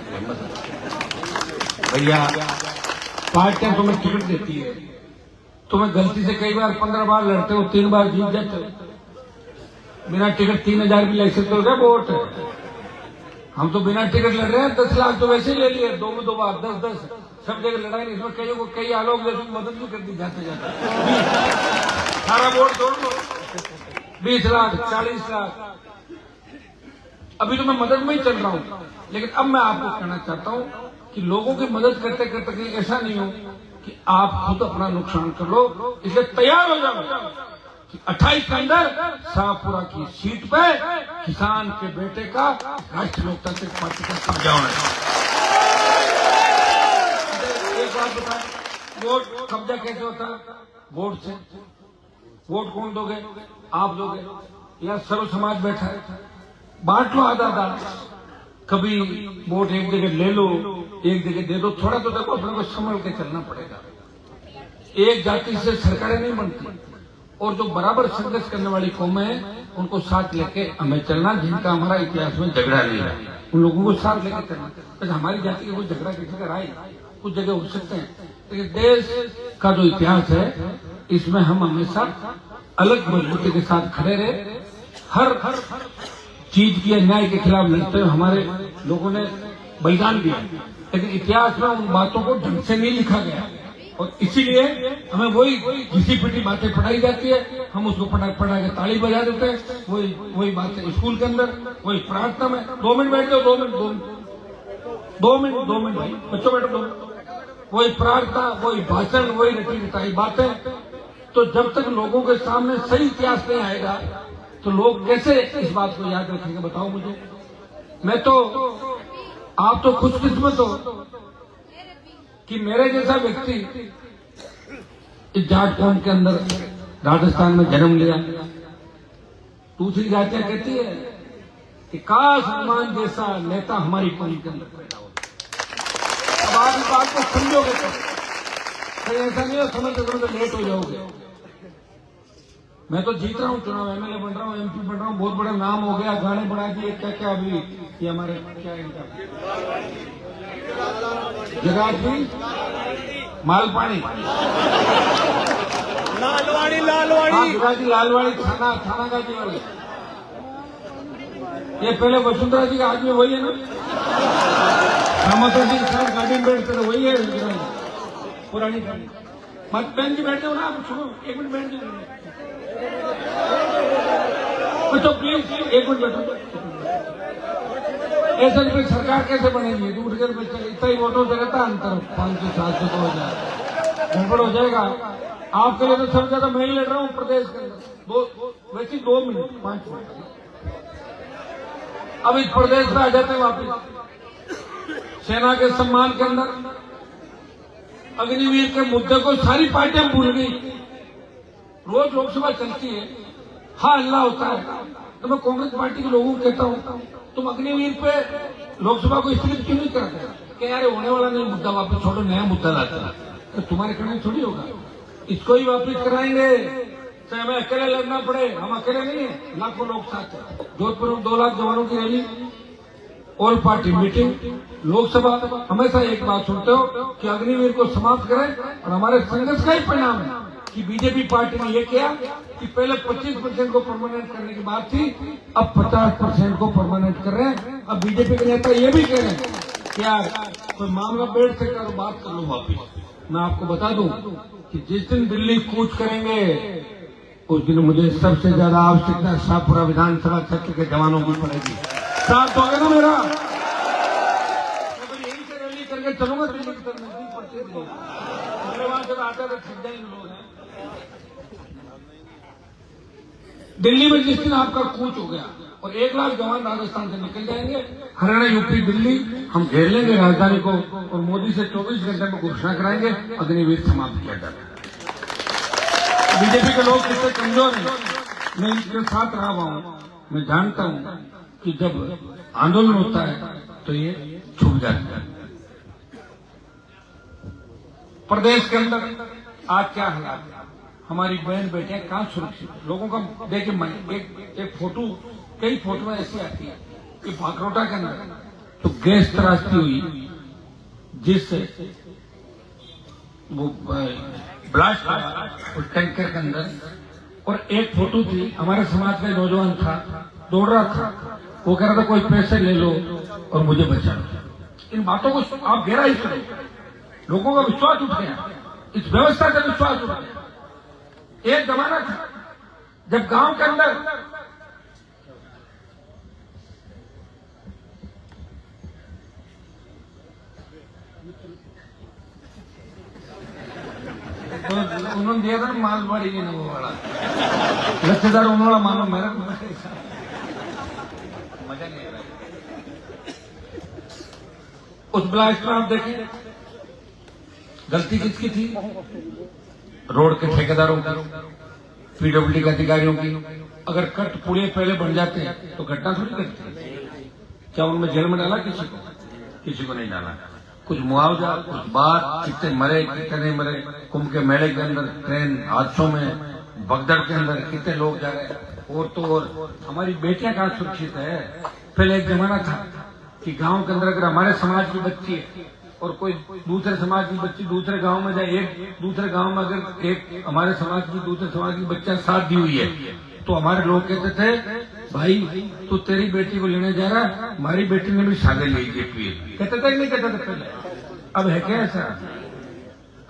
भैया। पार्टियां तुम्हें टिकट देती है, तुम्हें गलती से कई बार 15 बार लड़ते हो 3 बार जीत जाते हो। बिना टिकट 3000 भी ले सकते हो क्या वोट? हम तो बिना टिकट लड़ रहे हैं। 10 लाख तो वैसे ही ले लिए 2 में 2 बार 10-10 सब जगह लड़ाई नहीं। इसमें कईयों को कई आलोक जैसे मदद भी कर दी जाते जाते। सारा वोट तोड़ लो 20 लाख 40 लाख। अभी तो मैं मदद में ही चल रहा हूं, लेकिन अब मैं आपको कहना चाहता हूं कि लोगों की मदद करते करते कहीं ऐसा नहीं हो कि आप खुद अपना नुकसान कर लो। इसलिए तैयार हो जाओ कि 28 के अंदर शाहपुरा की सीट पे किसान के बेटे का राष्ट्रीय लोकतांत्रिक पार्टी का कब्जा होना है। एक बात बताएं, वोट कब्जा कैसे होता है? वोट से। वोट कौन दोगे? आप दोगे या सर्व समाज बैठा है? बांट लो आधा आधा। कभी वोट एक जगह ले लो एक जगह दे दो। थोड़ा तो देखो अपने को संभल के चलना पड़ेगा। एक जाति से सरकारें नहीं बनती और जो बराबर संघर्ष करने वाली कौमें हैं उनको साथ लेके हमें चलना। जिनका हमारा इतिहास में झगड़ा नहीं है उन लोगों को साथ लेकर चलना। तो हमारी जाति का कोई झगड़ा किसी का राय कुछ जगह हो सकते हैं, लेकिन देश का जो इतिहास है इसमें हम हमेशा अलग मजबूती के साथ खड़े रहे। हर चीज की अन्याय के खिलाफ लड़ते हुए हमारे लोगों ने बलिदान दिया, लेकिन इतिहास में उन बातों को ढंग से नहीं लिखा गया और इसीलिए हमें वही घिसी पिटी बातें पढ़ाई जाती है। हम उसको पढ़ा के ताली बजा देते हैं। वही बातें स्कूल के अंदर, वही प्रार्थना में 2 मिनट बैठ जाओ 2 मिनट भाई बच्चों बैठो 2 मिनट। वही प्रार्थना वही भाषण वही रटी रटाई बातें। तो जब तक लोगों के सामने सही इतिहास नहीं आएगा तो लोग कैसे इस बात को याद रखेंगे? बताओ मुझे। मैं तो आप तो खुशकिस्मत हो कि मेरे जैसा व्यक्ति इस जाट कौम के अंदर राजस्थान में जन्म लिया। दूसरी जातियां कहती है कि काश हनुमान जैसा नेता हमारी कौम के अंदर पैदा हो। अब आप इस बात को समझोगे तो कहीं ऐसा नहीं हो समझते लेट हो जाओगे। मैं तो जीत रहा हूँ चुनाव, एमएलए बन रहा हूँ, एमपी बन रहा हूँ, बहुत बड़ा नाम हो गया, गाने बढ़ा दिए क्या क्या। अभी ये हमारे क्या इनका जगाधरी मालपानी लालवाड़ी लालवाड़ी थाना गाजी वाले। ये पहले वसुंधरा जी का आदमी वही है ना? रामोतर जी के साथ गाड़ी में बैठते थे वही है पुरानी गाड़ी। मत बहन जी बैठे हो ना आप? सुनो 1 मिनट बैठ जाओ तो प्लीज 1 मिनट बैठो। ऐसे में सरकार कैसे बनेगी? दूर के इतना ही वोटों से रहता अंतर 500-700 तो हो जाए गड़बड़ हो जाएगा। आपके लिए तो सबसे ज्यादा मैं ही लड़ रहा हूँ प्रदेश के अंदर। वैसे 2 मिनट 5 मिनट। अब इस प्रदेश में आ जाते हैं वापिस। सेना के सम्मान के अंदर अग्निवीर के मुद्दे को सारी पार्टियां भूल गई। रोज लोकसभा चलती है, हाँ अल्लाह होता है। तो मैं कांग्रेस पार्टी के लोगों को कहता हूं तुम अग्निवीर पे लोकसभा को स्थगित क्यों नहीं करते? क्या यार होने वाला नहीं मुद्दा, वापस छोड़ो नया मुद्दा लाता है। तो तुम्हारे करने थोड़ी होगा, इसको ही वापिस कराएंगे। चाहे हमें अकेले लड़ना पड़े, हम अकेले नहीं है, लाखों लोग साथ हैं। जोधपुर में 2 लाख जवानों की rally, all party meeting, Lok Sabha. हमेशा एक बात सुनते हो कि अग्निवीर को समाप्त करें और हमारे संघर्ष का ही परिणाम है कि बीजेपी पार्टी ने यह किया कि पहले 25% को परमानेंट करने की बात थी, अब 50% को परमानेंट कर रहे हैं। अब बीजेपी के नेता ये भी कह रहे हैं कि यार कोई मामला बैठ सकता है तो बात कर लो वापिस। मैं आपको बता दूं कि जिस दिन दिल्ली कूच करेंगे उस दिन मुझे सबसे ज्यादा आवश्यकता शाहपुरा विधानसभा क्षेत्र के जवानों की पड़ेगी। साथ होगा ना मेरा? यहीं से रैली करके चलूंगा दिल्ली की तरफ। नजदीक पड़ती है मेरे वहां से आते थे छज्जा ही लोग हैं। दिल्ली में जिस दिन आपका कूच हो गया और 1 लाख जवान राजस्थान से निकल जाएंगे, हरियाणा यूपी दिल्ली हम घेर लेंगे राजधानी को और मोदी से 24 घंटे में घोषणा कराएंगे अग्निवीर समाप्त किया जाएगा। बीजेपी के लोग कितने कमजोर हैं, मैं इनके साथ रहा हुआ हूं। मैं जानता हूं कि जब आंदोलन होता है तो ये छुप जाता है। प्रदेश के अंदर आज क्या हालात है, हमारी बहन बेटियां कहां सुरक्षित है? लोगों का देखिए, एक फोटो, कई फोटो ऐसी आती है कि भाकरोटा के अंदर तो गैस त्रासदी हुई जिससे वो ब्लास्ट हुआ उस टैंकर के अंदर। और एक फोटो थी, हमारे समाज का नौजवान था, दौड़ रहा था, वो कह रहा था कोई पैसे ले लो और मुझे बचा लो। इन बातों को आप गहराई करो, लोगों का विश्वास उठ गया, इस व्यवस्था का विश्वास उठ गया। एक जमाना था जब गांव के अंदर तो उन्होंने दिया था मालवाड़ी की वो वाला लच्छेदार उन्होंने मानो मेरा मजा नहीं आ रहा। उस ब्लास्ट में आप देखें गलती किसकी थी? रोड के ठेकेदारों की, पीडब्ल्यूडी के अधिकारियों की। अगर कट पुलिया पहले बन जाते तो घटना थोड़ी घटती। क्या उनमें जेल में डाला किसी को? किसी को नहीं डाला। कुछ मुआवजा, कुछ बात, कितने मरे कितने नहीं मरे। कुंभ के मेले के अंदर ट्रेन हादसों में, बगदड़ के अंदर कितने लोग जा रहे हैं। और तो और हमारी बेटियां कहां सुरक्षित है? पहले एक जमाना था कि गांव के अंदर अगर हमारे समाज की बच्ची है और कोई दूसरे समाज की बच्ची दूसरे गांव में जाए, एक दूसरे गांव में अगर एक हमारे समाज की दूसरे समाज की बच्चा साथ दी हुई है तो हमारे लोग कहते थे भाई तू तेरी बेटी को लेने जा रहा है, हमारी बेटी ने भी शादी ली थी। कहते थे नहीं कहते थे पहले? अब है क्या ऐसा?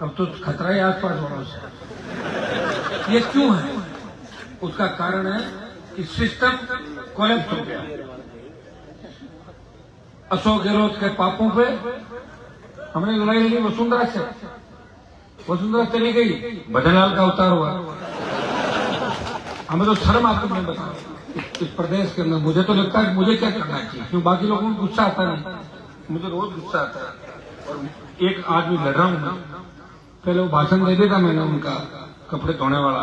अब तो खतरा है आसपास वालों से। ये क्यों है? उसका कारण है कि सिस्टम कोलैप्स हो गया। अशोक गहलोत के पापों पे हमने लड़ाई लड़ी वसुंधरा से, वसुंधरा चली गई, भजनलाल का अवतार हुआ। हमें तो शर्म आती है बताओ इस प्रदेश के अंदर। मुझे तो लगता है मुझे क्या करना चाहिए, क्यों बाकी लोगों को गुस्सा आता नहीं, मुझे रोज गुस्सा आता है। और एक आदमी लड़ रहा हूं मैं, पहले वो भाषण दे देता मैंने उनका कपड़े धोने वाला,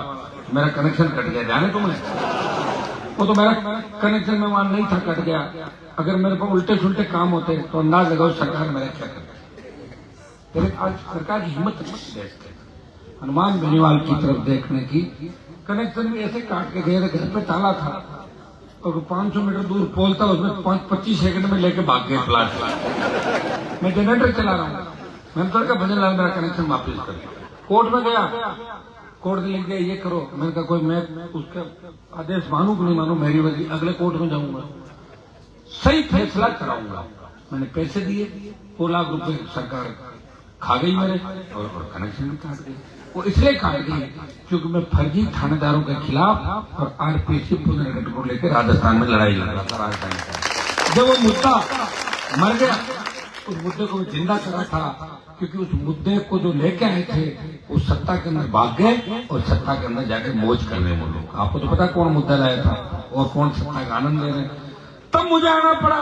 मेरा कनेक्शन कट गया। जाने तुम्हें वो तो मेरा कनेक्शन में वहां नहीं था, कट गया। अगर मेरे को उल्टे सुलटे काम होते तो अंदाज लगाओ सरकार मेरा क्या करती। लेकिन आज सरकार की हिम्मत नहीं है हनुमान बेनीवाल की तरफ देखने की। कनेक्शन भी ऐसे काट के गए, घर पे ताला था और 500 मीटर दूर पोल था, उसमें 25 सेकंड में लेके भाग गए प्लाट। मैं जनरेटर चला रहा हूँ, मैंने तो कहा भजनलाल मेरा कनेक्शन वापस कर। कोर्ट में गया, कोर्ट ने लिख दिया ये करो। मैंने कहा कोई मैं उसका आदेश मानू कि नहीं मानू, मेरी वजह अगले कोर्ट में जाऊंगा, सही फैसला कराऊंगा। मैंने पैसे दिए, 2 लाख रुपए सरकार खा गई मेरे और कनेक्शन भी काट गई। वो इसलिए काट गई क्योंकि मैं फर्जी थानेदारों के खिलाफ और आरपीसी पुनर्गठन को लेकर राजस्थान में लड़ाई लड़ रहा था। राजस्थान जब वो मुद्दा मर गया, उस मुद्दे को जिंदा करा था, क्योंकि उस मुद्दे को जो लेके आए थे उस सत्ता के अंदर भाग गए और सत्ता के अंदर जाकर मौज करने वो लोग। आपको तो पता कौन मुद्दा लाया था और कौन सत्ता का आनंद ले रहे। तब मुझे आना पड़ा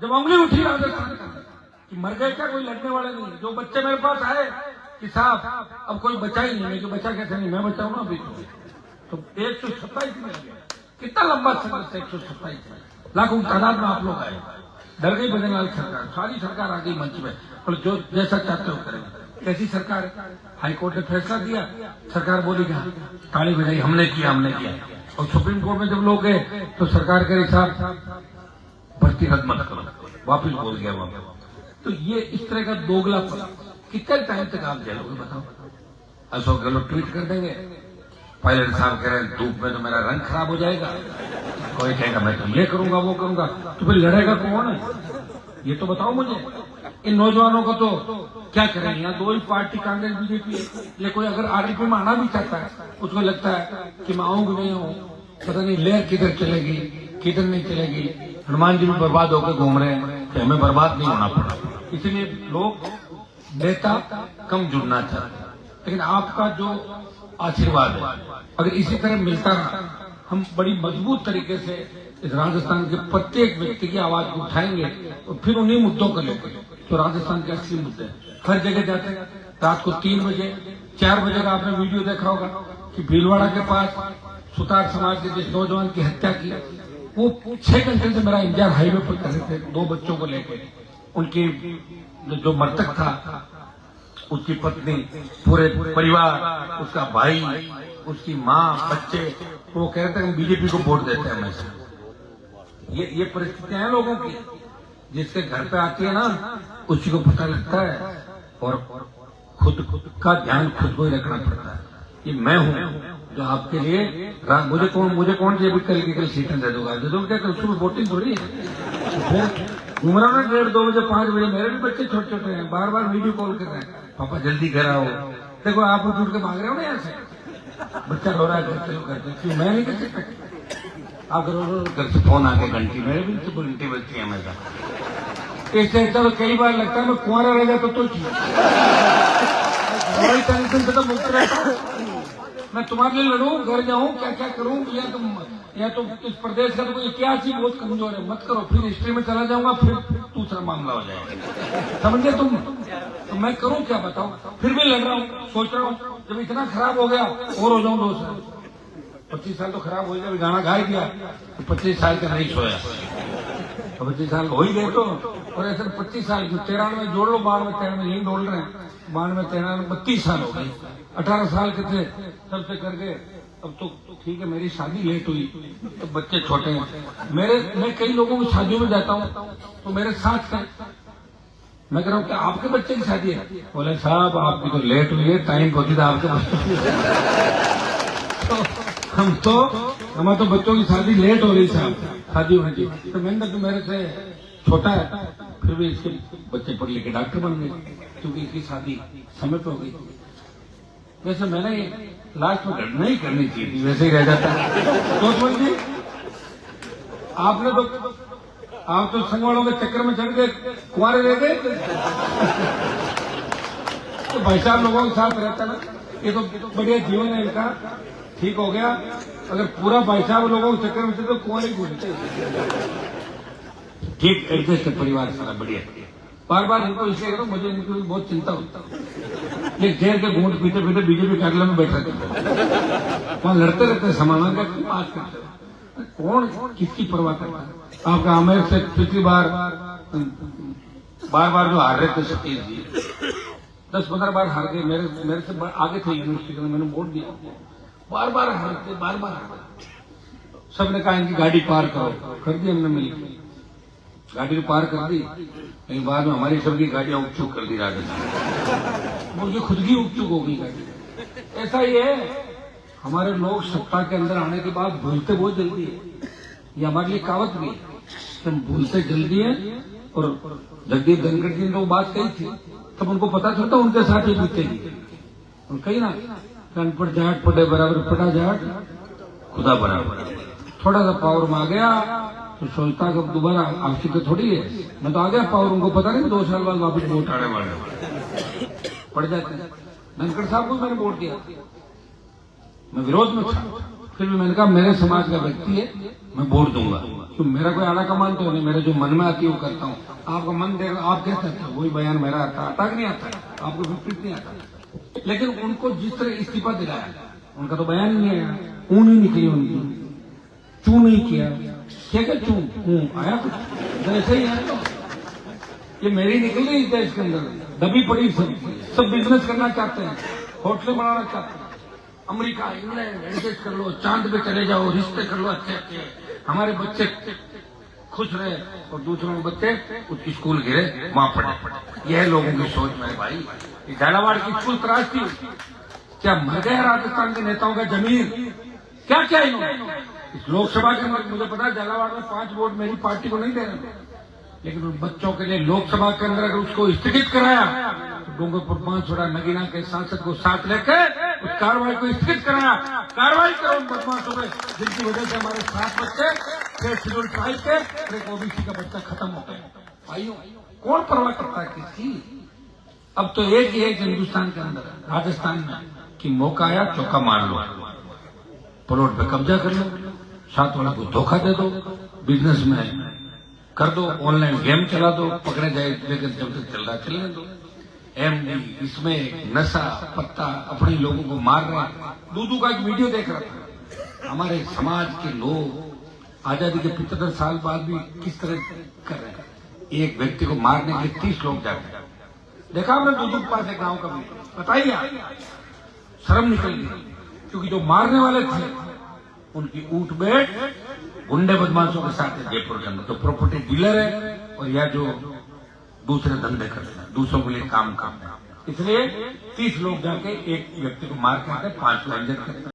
जब उंगली उठी राजस्थान कि मर गए क्या, कोई लड़ने वाले नहीं। जो बच्चे मेरे पास आए कि साहब अब कोई बचा ही नहीं, मैं बचा कैसे नहीं, मैं बचाऊं ना अभी तो 127 में कितना लंबा समय से 127 लाखों तादाद में आप लोग आए। डर गई भजनलाल सरकार, सारी सरकार आ गई मंच में और जो जैसा चाहते हो करेंगे। कैसी सरकार? हाईकोर्ट ने फैसला दिया, सरकार बोली क्या, ताली बजाई, हमने किया। और सुप्रीम कोर्ट में जब लोग गए तो सरकार के साथ भर्ती रद्द मत करो, वापिस बोल गया वहां। तो ये इस तरह का दोगलापन कितने टाइम तक आप झेलोगे बताओ? अशोक गहलोत ट्वीट कर देंगे, पायलट साहब कह रहे हैं धूप में तो मेरा रंग खराब हो जाएगा, कोई कहेगा मैं तो ये करूंगा वो करूंगा, तो फिर लड़ेगा कौन है? ये तो बताओ मुझे। इन नौजवानों को तो क्या करें, यहाँ 2 ही पार्टी कांग्रेस बीजेपी है। ये कोई अगर आरडीपी में आना भी चाहता है उसको लगता है कि मैं आऊंगी नहीं हूँ, पता नहीं लहर किधर चलेगी किधर नहीं चलेगी। हनुमान जी भी बर्बाद होकर घूम रहे हैं कि हमें बर्बाद नहीं होना पड़ा। इसलिए लोग नेता कम जुड़ना चाहते हैं। लेकिन आपका जो आशीर्वाद है अगर इसी तरह मिलता रहा, हम बड़ी मजबूत तरीके से इस राजस्थान के प्रत्येक व्यक्ति की आवाज को उठाएंगे और फिर उन्हीं मुद्दों को लेकर तो राजस्थान के असली मुद्दे हर जगह जाते हैं। रात को 3 बजे 4 बजे का आपने वीडियो देखा होगा कि भीलवाड़ा के पास सुतार समाज के जिस नौजवान की हत्या की वो 6 घंटे से मेरा इंतजार हाईवे पर कर रहे थे, 2 बच्चों को लेकर। उनकी जो मृतक था, उसकी पत्नी, पूरे परिवार, उसका भाई, उसकी माँ, बच्चे, वो कह रहे थे हम बीजेपी को वोट देते हैं हमेशा। ये परिस्थितियां हैं लोगों की, जिसके घर पे आती है ना, उसी को पता लगता है। और खुद का ध्यान खुद को ही रखना पड़ता है। ये मैं हूं जो आपके लिए मुझे कौन ये भी कल सीटें दे दूंगा, क्या उसमें वोटिंग थोड़ी है। घूम रहा हूँ 1:30, 2 बजे, 5 बजे, मेरे भी बच्चे छोटे छोटे हैं, बार बार वीडियो कॉल कर रहे हैं, पापा जल्दी घर आओ। देखो आप उठ के भाग रहे हो ना यहाँ से, बच्चा रो रहा है, घर चलो करते, क्यों मैं नहीं कर सकता। आप घर से फोन आके घंटी, मेरे भी तो घंटी बजती है हमेशा। इससे अच्छा तो कई बार लगता है मैं कुंवारा रह जाता तो टेंशन से तो मुक्त रहता। मैं तुम्हारे लिए लड़ूं, घर जाऊं, क्या क्या करूं, या तो इस प्रदेश का तो कोई इतिहास ही बहुत कमजोर है, मत करो, फिर हिस्ट्री में चला जाऊंगा, फिर दूसरा मामला हो जाएगा, समझे तुम। तो मैं करूं क्या बताओ, फिर भी लड़ रहा हूं, सोच रहा हूं जब इतना खराब हो गया और हो जाऊं 2 साल। 25 साल तो खराब हो गया, गाना गा दिया तो 25 साल का नहीं सोया, 25 साल हो ही गए तो। और ऐसे 25 साल 93 जोड़ लो, 92, 93 यही डोल रहे हैं, 92, 93, 32 साल हो गए। 18 साल के थे तब से करके, अब तो ठीक है, मेरी शादी लेट हुई तो बच्चे छोटे हैं मैं कई लोगों की शादियों में जाता हूँ तो मेरे साथ हैं, मैं कह रहा हूँ कि आपके बच्चे की शादी है, बोले साहब आपकी तो लेट हुई है, टाइम होती था आपके तो हमारे तो बच्चों की शादी लेट हो रही साहब, शादी होनी चाहिए। तो मैंने तो मेरे से छोटा है, फिर भी इसके बच्चे पढ़ लिखे डॉक्टर बन गए, क्योंकि इसकी शादी समय पे हो गई। वैसे मैंने लास्ट में नहीं करनी चाहिए थी, वैसे ही रह जाता तो समझिए। आप तो संग वालों के चक्कर में चढ़ के कुंवारे रह गए। तो भाई साहब लोगों के साथ रहता ना, ये तो बढ़िया जीवन है इनका, ठीक हो गया। अगर पूरा भाई साहब लोगों के चक्कर में चढ़े तो कुंवारे घूमते, ठीक एडजस्ट है परिवार सारा बढ़िया। बार बार इनको इसलिए करो, मुझे इनको भी बहुत चिंता होता है। ये जेल के घूंट पीते पीते बीजेपी कार्यालय में बैठा रहते, वहां लड़ते रहते, समाधान का बात करते, कौन किसकी परवाह करता है। आपका आमेर से पिछली बार जो हार रहे थे सतीश जी, 10-15 बार हार गए, मेरे से आगे थे यूनिवर्सिटी में, मैंने वोट दिया, बार बार हारते, बार बार हारते। सबने कहा इनकी गाड़ी पार करो, कर दी हमने मिलकर, गाड़ी को पार कर दी। लेकिन बाद में हमारी सबकी गाड़ियां उपचुक कर दी राजस्थान, मुझे खुद की उपचुक हो गई गाड़ी। ऐसा ही है, हमारे लोग सत्ता के अंदर आने के बाद भूलते बहुत जल्दी है, ये हमारे लिए कहावत भी है, हम भूलते जल्दी है। और जगदीप धनखड़ जी ने वो बात कही थी, तब उनको पता चलता उनके साथ ही बीतेगी। और कही ना, अनपढ़ जाट पढ़े बराबर, पढ़ा जाट खुदा बराबर। थोड़ा सा पावर में आ गया तो सोचता कि दोबारा आवश्यक थोड़ी है, मैं तो आ गया पावर, उनको पता नहीं 2 साल बाद वापस वोट आने वाले पड़ जाते हैं। धनखड़ साहब को मैंने वोट दिया, मैं विरोध में था, फिर भी मैंने कहा मेरे समाज का व्यक्ति है, मैं वोट दूंगा, तो मेरा कोई आला कमान तो नहीं, मेरे जो मन में आती है वो करता हूँ। आपका मन देगा, आप क्या कहते हो, वही बयान मेरा आता कि नहीं आता, आपको विपरीत नहीं आता। लेकिन उनको जिस तरह इस्तीफा दिलाया, उनका तो बयान नहीं आया, ऊन ही निकली उनकी, चू नहीं किया, क्या चू आया कुछ, ऐसे ही है। ये मेरी निकल गई देश के अंदर, दबी पड़ी, सब बिजनेस करना चाहते हैं, होटलें बनाना चाहते हैं, अमेरिका, इंग्लैंड एडजस्ट कर लो, चांद पे चले जाओ, रिश्ते कर लो अच्छे अच्छे, हमारे बच्चे खुश रहे और दूसरों के बच्चे उसकी स्कूल गिरे, वहां पढ़े। यह है लोगों की सोच मेरे भाई। झालावाड़ की स्कूल तराश थी, क्या मर गया राजस्थान के नेताओं का जमीन, क्या क्या इन्होंने इस लोकसभा के अंदर, मुझे पता है झालावाड़ में 5 वोट मेरी पार्टी को नहीं दे रहे, लेकिन उन बच्चों के लिए लोकसभा के अंदर अगर उसको स्थगित कराया तो डूंगरपुर 5 नगीना के सांसद को साथ लेकर उस कार्रवाई को स्थगित कराया। कार्रवाई करो उन बदमाशों में जिनकी वजह से हमारे 7 बच्चे 6 शेड्यूल ट्राइब के और एक ओबीसी का बच्चा खत्म हो गया। भाइयों, कौन परवाह करता है किसकी। अब तो एक ही है हिंदुस्तान के अंदर, राजस्थान में, कि मौका आया चौका मार लो, प्लॉट पे कब्जा कर लो, साथ वाला को धोखा दे दो, बिजनेस में कर दो, ऑनलाइन गेम चला दो, पकड़े जाए लेकिन जब तक चल रहा चलने दो। एमडी, इसमें नशा पत्ता अपने लोगों को मार रहे हैं। दूधू का एक वीडियो देख रहा था, हमारे समाज के लोग आजादी के 75 साल बाद भी किस तरह कर रहे हैं। एक व्यक्ति को मारने के लिए 30 लोग जाते हैं। देखा हमने दुदुक पास एक गांव का भी, बताइए शर्म निकल गई, क्योंकि जो मारने वाले थे उनकी ऊँट बैठ गुंडे बदमाशों के साथ है जयपुर के अंदर, तो प्रॉपर्टी डीलर है और या जो दूसरे धंधे करते हैं, दूसरों के लिए काम करते हैं। इसलिए 30 लोग जाके एक व्यक्ति को मार के आते, 5 लोग इंजर करते हैं।